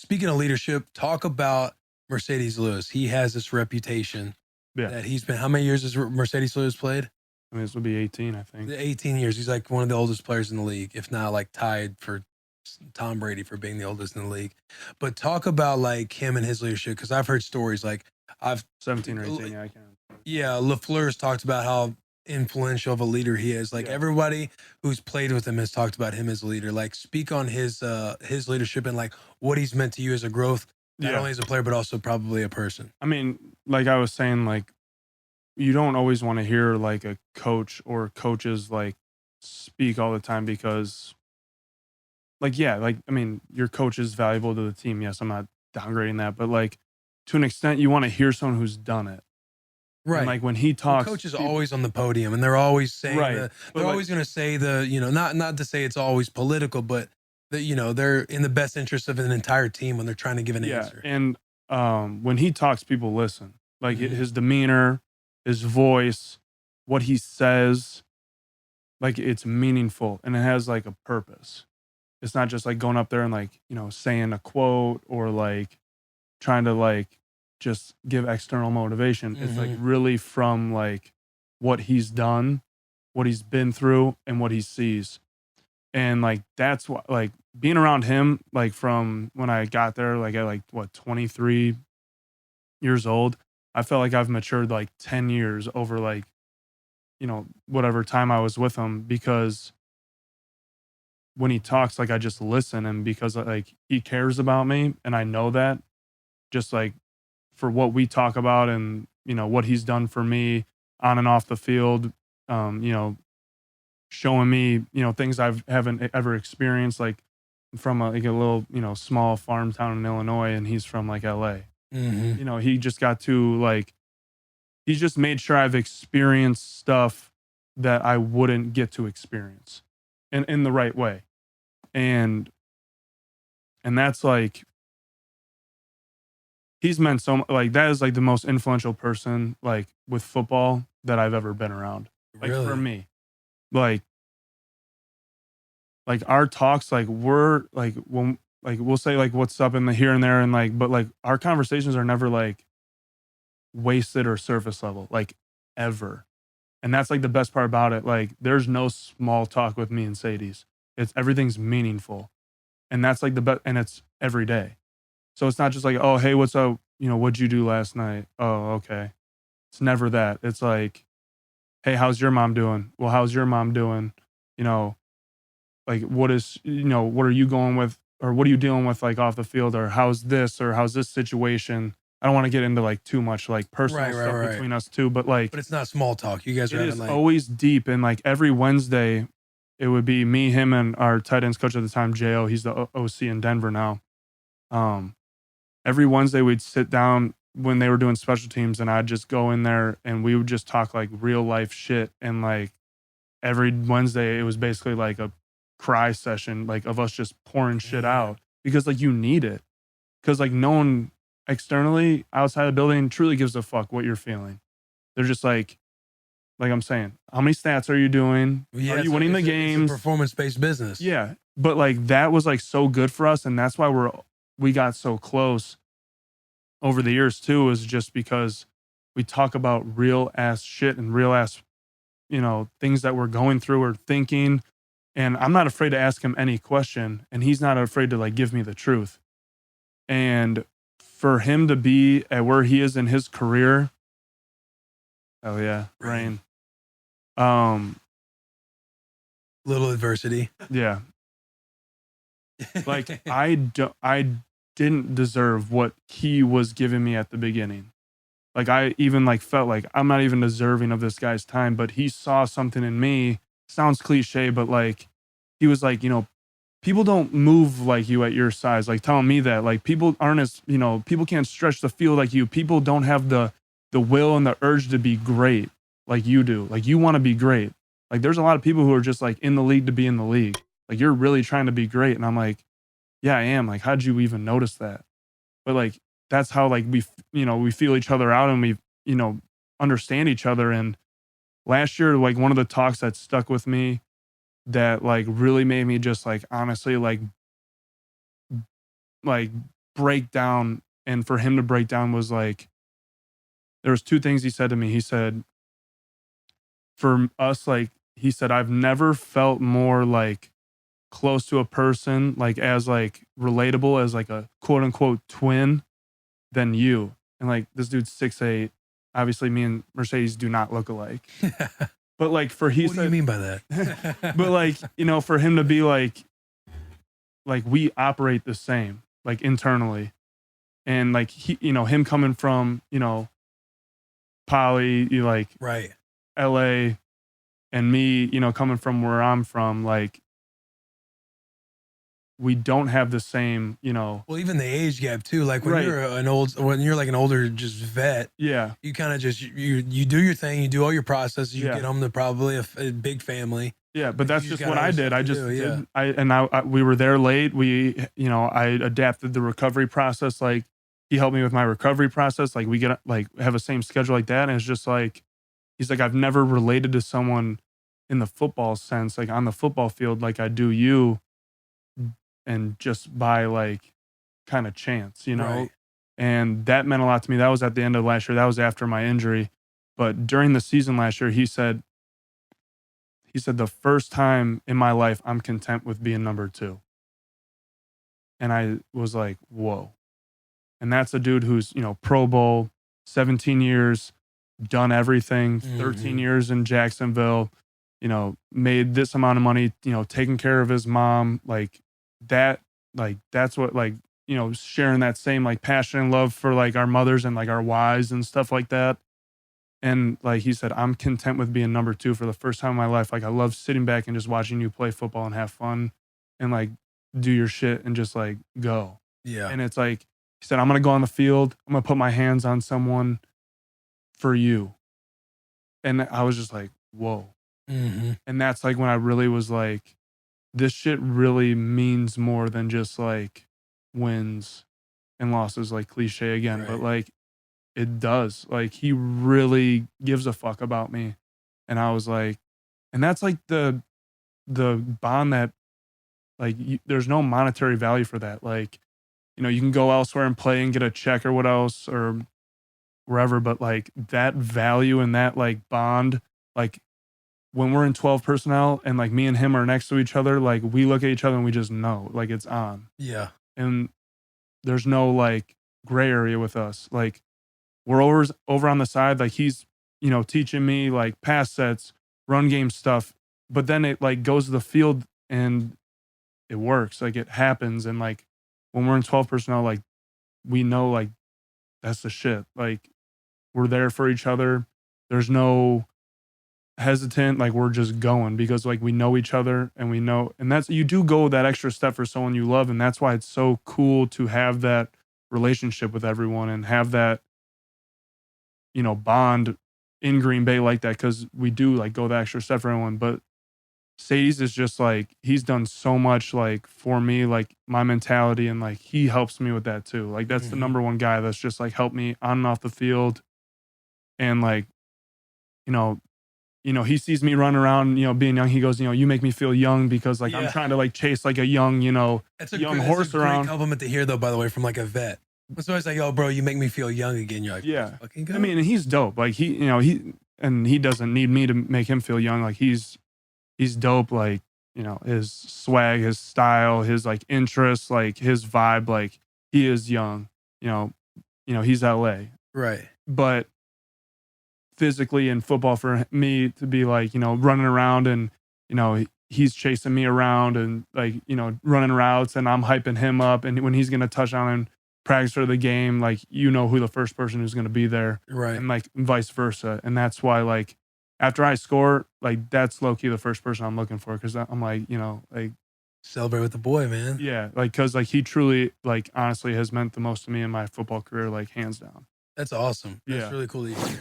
speaking of leadership, talk about Mercedes Lewis. He has this reputation Yeah. that he's been. How many years has Mercedes Lewis played? I mean, this would be 18, I think. 18 years. He's like one of the oldest players in the league, if not like tied for Tom Brady for being the oldest in the league. But talk about like him and his leadership, because I've heard stories like 17 or 18, yeah, I can't. Yeah, LaFleur's talked about how influential of a leader he is. Like everybody who's played with him has talked about him as a leader. Like speak on his leadership and like what he's meant to you as a growth, not only as a player but also probably a person. I mean, like I was saying, like you don't always want to hear like a coach or coaches like speak all the time because like I mean, your coach is valuable to the team. Yes, I'm not downgrading that, but like to an extent you want to hear someone who's done it. Right. And like when he talks, coach is always on the podium and they're always saying they're like, always going to say not to say it's always political, but that, they're in the best interest of an entire team when they're trying to give an answer. And when he talks, people listen. Like his demeanor, his voice, what he says, like it's meaningful and it has like a purpose. It's not just like going up there and like, saying a quote or like trying to like just give external motivation. It's like really from like what he's done, what he's been through, and what he sees. And like that's what, like being around him, like from when I got there, like at like 23 years old, I felt like I've matured like 10 years over like, whatever time I was with him, because when he talks, like I just listen, and because like he cares about me and I know that, just like for what we talk about and what he's done for me on and off the field, showing me things I haven't ever experienced, like from a little small farm town in Illinois, and he's from like LA. He just got to like, he's just made sure I've experienced stuff that I wouldn't get to experience in the right way. And that's like, he's meant so much. Like that is like the most influential person like with football that I've ever been around. Like for me, like our talks, like we're like, when like we'll say like what's up in the here and there, and like, but like our conversations are never like wasted or surface level, like ever. And that's like the best part about it. Like there's no small talk with me and Sadie's. Everything's meaningful. And that's like the best, and it's every day. So it's not just like, oh, hey, what's up? What'd you do last night? Oh, okay. It's never that. It's like, hey, how's your mom doing? Well, how's your mom doing? Like what are you going with, or what are you dealing with like off the field, or how's this situation? I don't want to get into like too much like personal stuff between us two, but it's not small talk. You guys are having like always deep. And like every Wednesday, it would be me, him, and our tight ends coach at the time, Jo. He's the OC in Denver now. Every Wednesday we'd sit down when they were doing special teams, and I'd just go in there and we would just talk like real life shit. And like every Wednesday, it was basically like a cry session, like of us just pouring shit out, because like you need it, because like no one externally outside the building truly gives a fuck what you're feeling. They're just like I'm saying, how many stats are you doing? Are you winning the games? It's a performance-based business. Yeah. But like that was like so good for us, and that's why we got so close over the years too, is just because we talk about real ass shit and real ass things that we're going through or thinking. And I'm not afraid to ask him any question, and he's not afraid to like give me the truth. And for him to be at where he is in his career, oh yeah, rain. Little adversity. Yeah. Like I didn't deserve what he was giving me at the beginning. Like I even like felt like I'm not even deserving of this guy's time, but he saw something in me. Sounds cliche, but like he was like, people don't move like you at your size. Like telling me that like people aren't as, people can't stretch the field like you. People don't have the will and the urge to be great like you do. Like you want to be great. Like there's a lot of people who are just like in the league to be in the league. Like you're really trying to be great. And I'm like, yeah, I am. Like, how'd you even notice that? But like, that's how like we feel each other out, and we, understand each other. And last year, like one of the talks that stuck with me that like really made me just like honestly like break down, and for him to break down was like, there was two things he said to me. He said, for us, like, he said, I've never felt more like close to a person, like as like relatable as like a quote unquote twin than you. And like, this dude's 6'8". Obviously me and Mercedes do not look alike, but like for he What said, do you mean by that? but like, you know, for him to be like we operate the same, like internally. And like he, you know, him coming from, you know, Poly, you like right. LA, and me, you know, coming from where I'm from, like we don't have the same, you know. Well, even the age gap too. Like when Right. when you're like an older just vet, Yeah. you kind of just you do your thing, you do all your processes, you Yeah. get home to probably a big family. Yeah, but that's You just got what other I did. stuff I to just do, yeah. did. We were there late. We, you know, I adapted the recovery process. Like he helped me with my recovery process. Like we get like have a same schedule like that, and it's just like he's like, I've never related to someone in the football sense, like on the football field, like I do you, and just by like kind of chance, you know. Right. And that meant a lot to me. That was at the end of last year. That was after my injury, but during the season last year, he said, the first time in my life, I'm content with being number 2. And I was like, whoa. And that's a dude who's, you know, Pro Bowl, 17 years, done everything, 13 Mhm. years in Jacksonville, you know, made this amount of money, you know, taking care of his mom, like that's what, like, you know, sharing that same like passion and love for like our mothers and like our wives and stuff like that. And like he said, I'm content with being number 2 for the first time in my life. Like I love sitting back and just watching you play football and have fun and like do your shit and just like go. Yeah. And it's like, he said, I'm going to go on the field. I'm going to put my hands on someone for you. And I was just like, whoa. Mm-hmm. And that's like when I really was like, this shit really means more than just like wins and losses, like cliche again, Right. but like it does. Like he really gives a fuck about me. And I was like, and that's like the bond that like there's no monetary value for that. Like, you know, you can go elsewhere and play and get a check or what else or wherever, but like that value and that like bond, like when we're in 12 personnel and like me and him are next to each other, like we look at each other and we just know like it's on. Yeah. And there's no like gray area with us. Like we're over on the side, like he's, you know, teaching me like pass sets, run game stuff, but then it like goes to the field and it works. Like it happens. And like when we're in 12 personnel, like we know like that's the shit. Like we're there for each other. There's no hesitant, like we're just going because like we know each other and we know, and that's, you do go that extra step for someone you love. And that's why it's so cool to have that relationship with everyone and have that, you know, bond in Green Bay like that. Cause we do like go the extra step for everyone. But Sadie's is just like, he's done so much like for me, like my mentality, and like he helps me with that too. Like that's the number one guy that's just like helped me on and off the field. And like, you know, he sees me run around, you know, being young. He goes, you know, you make me feel young because like I'm trying to like chase like a young, you know, young horse that's a around. great compliment to hear though, by the way, from like a vet. It's always like, oh bro, you make me feel young again. You're like, Yeah. fucking good. I mean, and he's dope. Like he, you know, he doesn't need me to make him feel young. Like he's dope. Like, you know, his swag, his style, his like interests, like his vibe, like he is young, you know, he's LA. Right. But physically in football, for me to be like, you know, running around and, you know, he's chasing me around and like, you know, running routes and I'm hyping him up. And when he's going to touch on and practice for the game, like, you know, who the first person who's going to be there. Right. And like vice versa. And that's why like after I score, like that's low key the first person I'm looking for. Cause I'm like, you know, like celebrate with the boy, man. Yeah. Like, cause like he truly, like honestly has meant the most to me in my football career, like hands down. That's awesome. That's Yeah. really cool to hear.